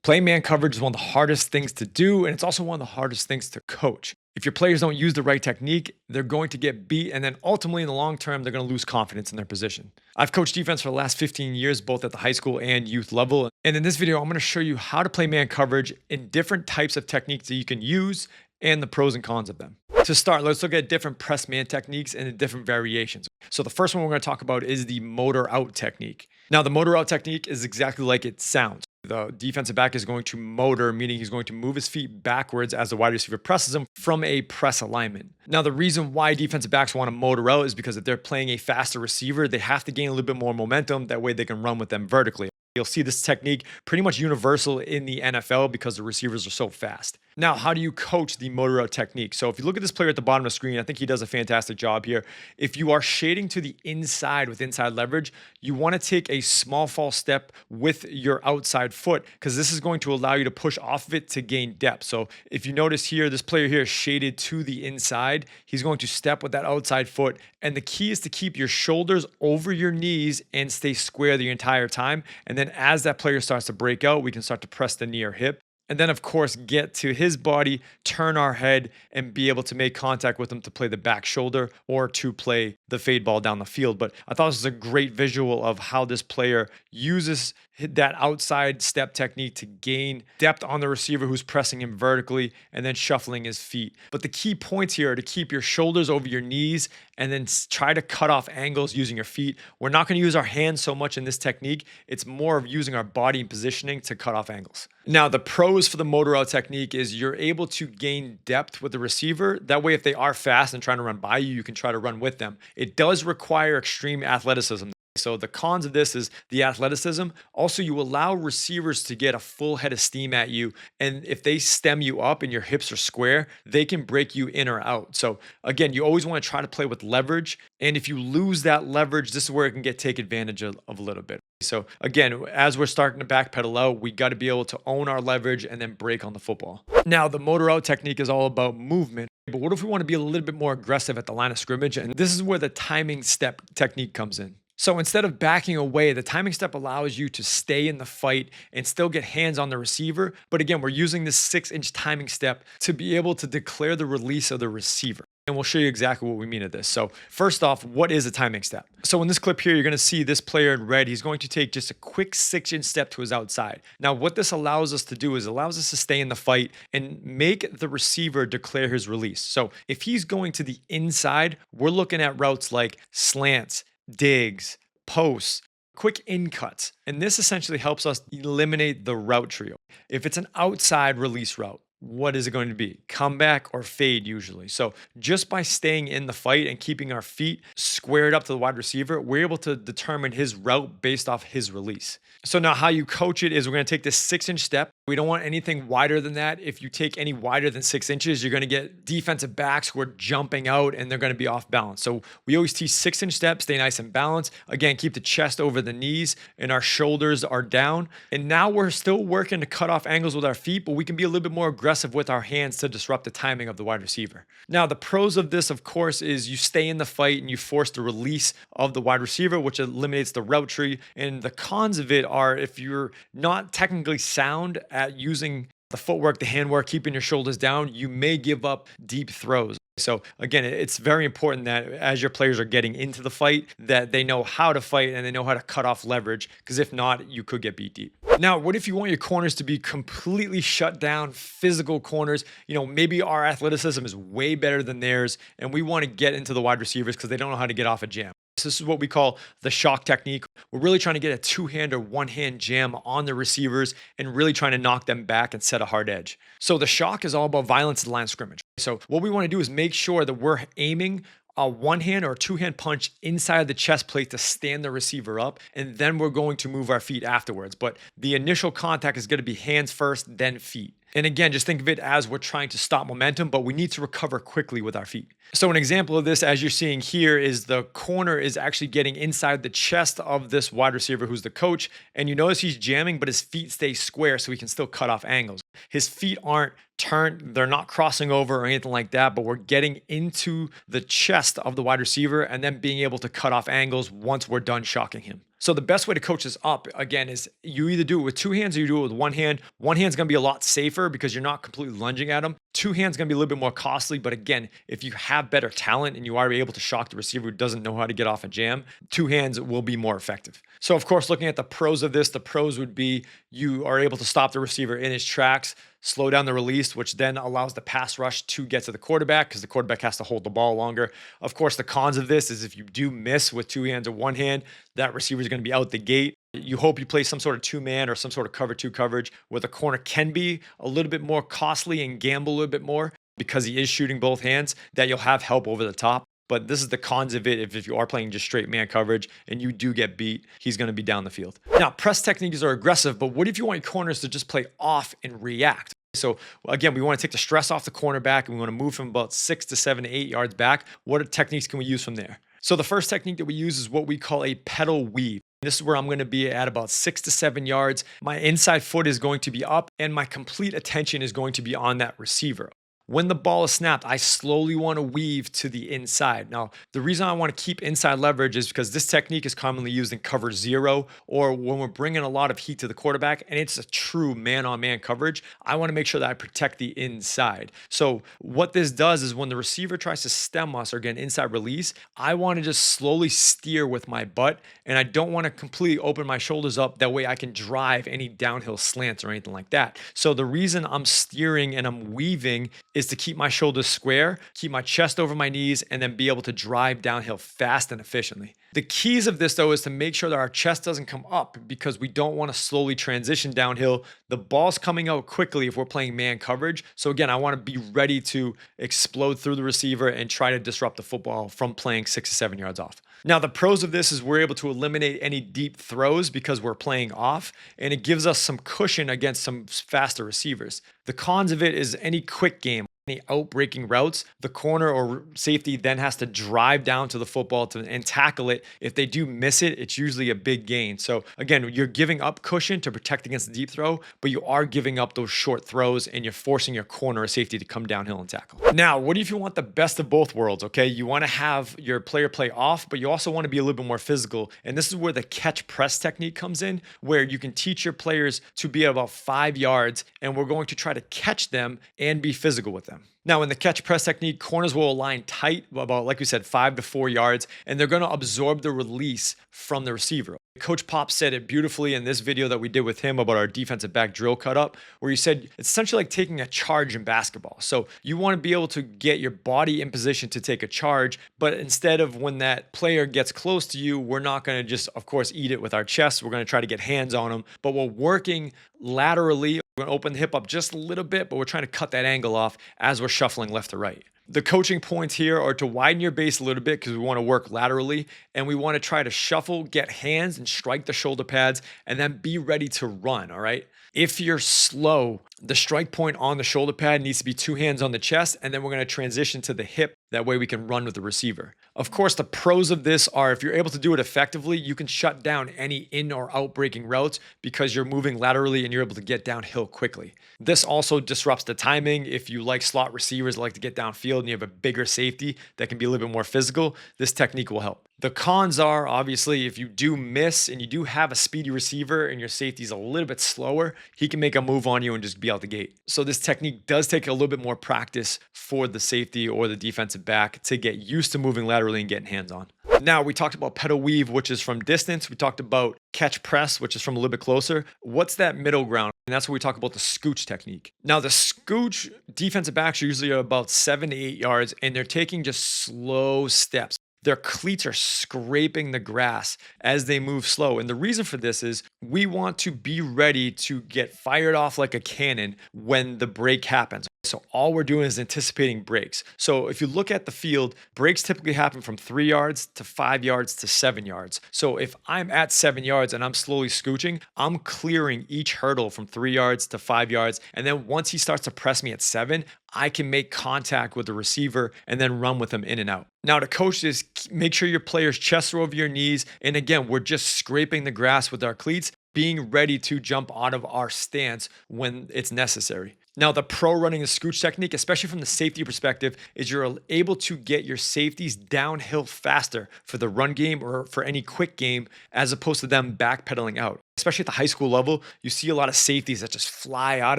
Playing man coverage is one of the hardest things to do, and it's also one of the hardest things to coach. If your players don't use the right technique, they're going to get beat, and then ultimately in the long term, they're going to lose confidence in their position. I've coached defense for the last 15 years, both at the high school and youth level. And in this video, I'm going to show you how to play man coverage in different types of techniques that you can use and the pros and cons of them. To start, let's look at different press man techniques and the different variations. So the first one we're going to talk about is the motor out technique. Now, the motor out technique is exactly like it sounds. The defensive back is going to motor, meaning he's going to move his feet backwards as the wide receiver presses him from a press alignment. Now, the reason why defensive backs want to motor out is because if they're playing a faster receiver, they have to gain a little bit more momentum. That way they can run with them vertically. You'll see this technique pretty much universal in the NFL because the receivers are so fast. Now, how do you coach the motor out technique? So if you look at this player at the bottom of the screen, I think he does a fantastic job here. If you are shading to the inside with inside leverage, you want to take a small false step with your outside foot because this is going to allow you to push off of it to gain depth. So if you notice here, this player here is shaded to the inside. He's going to step with that outside foot. And the key is to keep your shoulders over your knees and stay square the entire time. And then as that player starts to break out, we can start to press the knee or hip. And then, of course, get to his body, turn our head, and be able to make contact with him to play the back shoulder or to play the fade ball down the field. But I thought this was a great visual of how this player uses that outside step technique to gain depth on the receiver who's pressing him vertically and then shuffling his feet. But the key points here are to keep your shoulders over your knees and then try to cut off angles using your feet. We're not going to use our hands so much in this technique. It's more of using our body and positioning to cut off angles. Now, the pros for the motor out technique is you're able to gain depth with the receiver. That way, if they are fast and trying to run by you, you can try to run with them. It does require extreme athleticism. So the cons of this is the athleticism. Also, you allow receivers to get a full head of steam at you. And if they stem you up and your hips are square, they can break you in or out. So again, you always want to try to play with leverage. And if you lose that leverage, this is where it can take advantage of a little bit. So again, as we're starting to backpedal out, we got to be able to own our leverage and then break on the football. Now, the motor out technique is all about movement. But what if we want to be a little bit more aggressive at the line of scrimmage? And this is where the timing step technique comes in. So instead of backing away, the timing step allows you to stay in the fight and still get hands on the receiver. But again, we're using this 6-inch timing step to be able to declare the release of the receiver. And we'll show you exactly what we mean at this. So first off, what is a timing step? So in this clip here, you're going to see this player in red. He's going to take just a quick 6-inch step to his outside. Now, what this allows us to do is allows us to stay in the fight and make the receiver declare his release. So if he's going to the inside, we're looking at routes like slants, digs, posts, quick in cuts. And this essentially helps us eliminate the route trio. If it's an outside release route, what is it going to be? Comeback or fade usually. So just by staying in the fight and keeping our feet squared up to the wide receiver, we're able to determine his route based off his release. So now how you coach it is we're going to take this 6-inch step. We don't want anything wider than that. If you take any wider than 6 inches, you're going to get defensive backs who are jumping out and they're going to be off balance. So we always teach 6-inch steps, stay nice and balanced. Again, keep the chest over the knees and our shoulders are down. And now we're still working to cut off angles with our feet, but we can be a little bit more aggressive with our hands to disrupt the timing of the wide receiver. Now, the pros of this, of course, is you stay in the fight and you force the release of the wide receiver, which eliminates the route tree. And the cons of it are if you're not technically sound at using the footwork, the handwork, keeping your shoulders down, you may give up deep throws. So again, it's very important that as your players are getting into the fight, that they know how to fight and they know how to cut off leverage, because if not, you could get beat deep. Now, what if you want your corners to be completely shut down, physical corners? You know, maybe our athleticism is way better than theirs, and we want to get into the wide receivers because they don't know how to get off a jam. So this is what we call the shock technique. We're really trying to get a two-hand or one-hand jam on the receivers and really trying to knock them back and set a hard edge. So the shock is all about violence at the line of scrimmage. So what we want to do is make sure that we're aiming a one-hand or a two-hand punch inside the chest plate to stand the receiver up, and then we're going to move our feet afterwards. But the initial contact is going to be hands first, then feet. And again, just think of it as we're trying to stop momentum, but we need to recover quickly with our feet. So an example of this, as you're seeing here, is the corner is actually getting inside the chest of this wide receiver who's the coach. And you notice he's jamming, but his feet stay square so he can still cut off angles. His feet aren't they're not crossing over or anything like that, but we're getting into the chest of the wide receiver and then being able to cut off angles once we're done shocking him. So the best way to coach this up, again, is you either do it with two hands or you do it with one hand. One hand's gonna be a lot safer because you're not completely lunging at him. Two hands gonna be a little bit more costly, but again, if you have better talent and you are able to shock the receiver who doesn't know how to get off a jam, two hands will be more effective. So of course, looking at the pros of this, the pros would be you are able to stop the receiver in his tracks, slow down the release, which then allows the pass rush to get to the quarterback because the quarterback has to hold the ball longer. Of course, the cons of this is if you do miss with two hands or one hand, that receiver is going to be out the gate. You hope you play some sort of two-man or some sort of cover two coverage where the corner can be a little bit more costly and gamble a little bit more because he is shooting both hands, that you'll have help over the top. But this is the cons of it. If you are playing just straight man coverage and you do get beat, he's going to be down the field. Now, press techniques are aggressive, but what if you want your corners to just play off and react? So again, we want to take the stress off the cornerback and we want to move from about 6 to 7 to 8 yards back. What techniques can we use from there? So the first technique that we use is what we call a pedal weave. This is where I'm going to be at about 6 to 7 yards. My inside foot is going to be up and my complete attention is going to be on that receiver. When the ball is snapped, I slowly want to weave to the inside. Now, the reason I want to keep inside leverage is because this technique is commonly used in cover zero, or when we're bringing a lot of heat to the quarterback and it's a true man-on-man coverage, I want to make sure that I protect the inside. So what this does is when the receiver tries to stem us or get an inside release, I want to just slowly steer with my butt, and I don't want to completely open my shoulders up. That way I can drive any downhill slants or anything like that. So the reason I'm steering and I'm weaving is to keep my shoulders square, keep my chest over my knees, and then be able to drive downhill fast and efficiently. The keys of this, though, is to make sure that our chest doesn't come up because we don't want to slowly transition downhill. The ball's coming out quickly if we're playing man coverage. So again, I want to be ready to explode through the receiver and try to disrupt the football from playing 6 to 7 yards off. Now, the pros of this is we're able to eliminate any deep throws because we're playing off, and it gives us some cushion against some faster receivers. The cons of it is any quick game, any out-breaking routes, the corner or safety then has to drive down to the football and tackle it. If they do miss it, it's usually a big gain. So again, you're giving up cushion to protect against the deep throw, but you are giving up those short throws and you're forcing your corner or safety to come downhill and tackle. Now, what if you want the best of both worlds, okay? You want to have your player play off, but you also want to be a little bit more physical. And this is where the catch press technique comes in, where you can teach your players to be at about 5 yards, and we're going to try to catch them and be physical with them. Now, in the catch press technique, corners will align tight about, like we said, 5 to 4 yards, and they're going to absorb the release from the receiver. Coach Pop said it beautifully in this video that we did with him about our defensive back drill cut up, where he said it's essentially like taking a charge in basketball. So you want to be able to get your body in position to take a charge, but instead of when that player gets close to you, we're not going to just, of course, eat it with our chest. We're going to try to get hands on them, but we're working laterally. We're going to open the hip up just a little bit, but we're trying to cut that angle off as we're shuffling left to right. The coaching points here are to widen your base a little bit because we want to work laterally, and we want to try to shuffle, get hands, and strike the shoulder pads, and then be ready to run, all right? If you're slow, the strike point on the shoulder pad needs to be 2 hands on the chest, and then we're going to transition to the hip. That way we can run with the receiver. Of course, the pros of this are if you're able to do it effectively, you can shut down any in or out breaking routes because you're moving laterally and you're able to get downhill quickly. This also disrupts the timing. If you like slot receivers that like to get downfield and you have a bigger safety that can be a little bit more physical, this technique will help. The cons are, obviously, if you do miss and you do have a speedy receiver and your safety's a little bit slower, he can make a move on you and just be out the gate. So this technique does take a little bit more practice for the safety or the defensive back to get used to moving laterally and getting hands on. Now, we talked about pedal weave, which is from distance. We talked about catch press, which is from a little bit closer. What's that middle ground? And that's where we talk about the scooch technique. Now, the scooch defensive backs are usually about 7 to 8 yards, and they're taking just slow steps. Their cleats are scraping the grass as they move slow. And the reason for this is we want to be ready to get fired off like a cannon when the break happens. So all we're doing is anticipating breaks. So if you look at the field, breaks typically happen from 3 yards to 5 yards to 7 yards. So if I'm at 7 yards and I'm slowly scooching, I'm clearing each hurdle from 3 yards to 5 yards. And then once he starts to press me at 7, I can make contact with the receiver and then run with him in and out. Now, to coach this, make sure your player's chests are over your knees. And again, we're just scraping the grass with our cleats, being ready to jump out of our stance when it's necessary. Now, the pro running the scooch technique, especially from the safety perspective, is you're able to get your safeties downhill faster for the run game or for any quick game, as opposed to them backpedaling out. Especially at the high school level, you see a lot of safeties that just fly out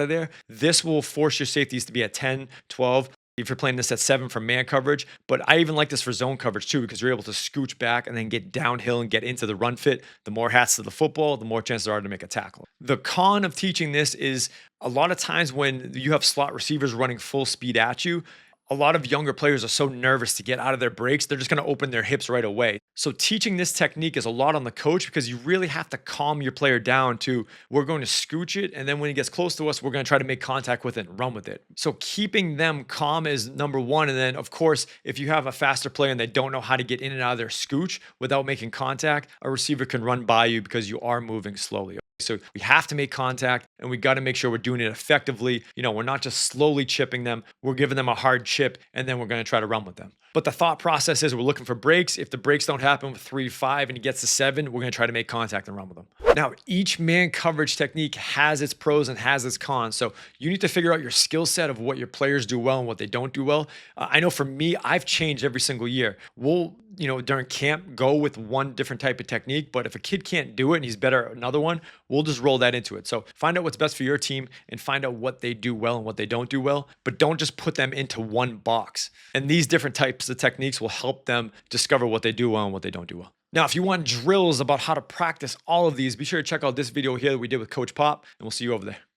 of there. This will force your safeties to be at 10, 12. If you're playing this at 7 for man coverage, but I even like this for zone coverage too, because you're able to scooch back and then get downhill and get into the run fit. The more hats to the football, the more chances there are to make a tackle. The con of teaching this is a lot of times when you have slot receivers running full speed at you, a lot of younger players are so nervous to get out of their breaks, they're just going to open their hips right away. So teaching this technique is a lot on the coach, because you really have to calm your player down to, we're going to scooch it, and then when he gets close to us, we're going to try to make contact with it and run with it. So keeping them calm is number one. And then of course, if you have a faster player and they don't know how to get in and out of their scooch without making contact, a receiver can run by you because you are moving slowly. So we have to make contact, and we got to make sure we're doing it effectively. We're not just slowly chipping them. We're giving them a hard chip, and then we're going to try to run with them. But the thought process is we're looking for breaks. If the breaks don't happen with 3, 5, and he gets to 7, we're going to try to make contact and run with them. Now, each man coverage technique has its pros and has its cons. So you need to figure out your skill set of what your players do well and what they don't do well. I know for me, I've changed every single year. We'll during camp, go with one different type of technique. But if a kid can't do it and he's better at another one, we'll just roll that into it. So find out what's best for your team and find out what they do well and what they don't do well. But don't just put them into one box. And these different types of techniques will help them discover what they do well and what they don't do well. Now, if you want drills about how to practice all of these, be sure to check out this video here that we did with Coach Pop, and we'll see you over there.